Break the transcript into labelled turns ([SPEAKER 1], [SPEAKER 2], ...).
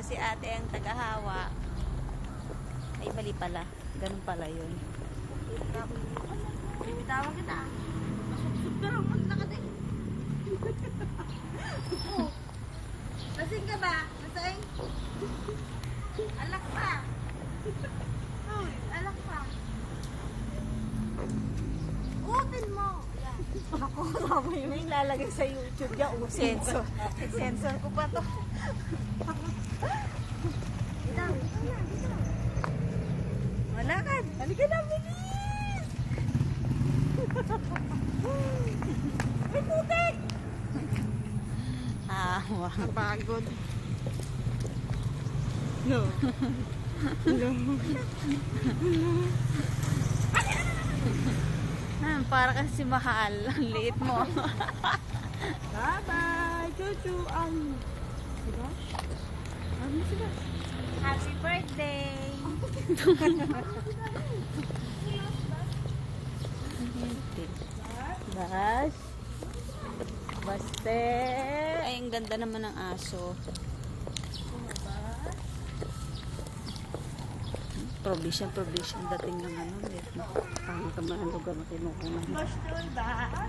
[SPEAKER 1] si ate ang tagahawa. Ay, mali pala. Ganun pala yun.
[SPEAKER 2] Bibitawan kita. Masuksok ka lang. Magkakating. Lasing ka ba? Lasing? Alak pa. Uy, alak pa. Utin mo.
[SPEAKER 1] Ako, sabi mo yung lalagay sa YouTube niya. Sensor. Sensor ko pa to.
[SPEAKER 2] Bitaw, bitaw.
[SPEAKER 1] Wala ka. Halika na, bilis! May putik! Wow.
[SPEAKER 2] Napagod. No.
[SPEAKER 1] Para kasi mahal. Ang liit mo.
[SPEAKER 2] Bye-bye. Chuchu. Diba? Ano sila?
[SPEAKER 1] Happy birthday! Bas. Baste. Ay, ang ganda naman ng aso. Provision dating ng ano. Pangit naman ang lugar na kinukunan.
[SPEAKER 2] Bastul ba?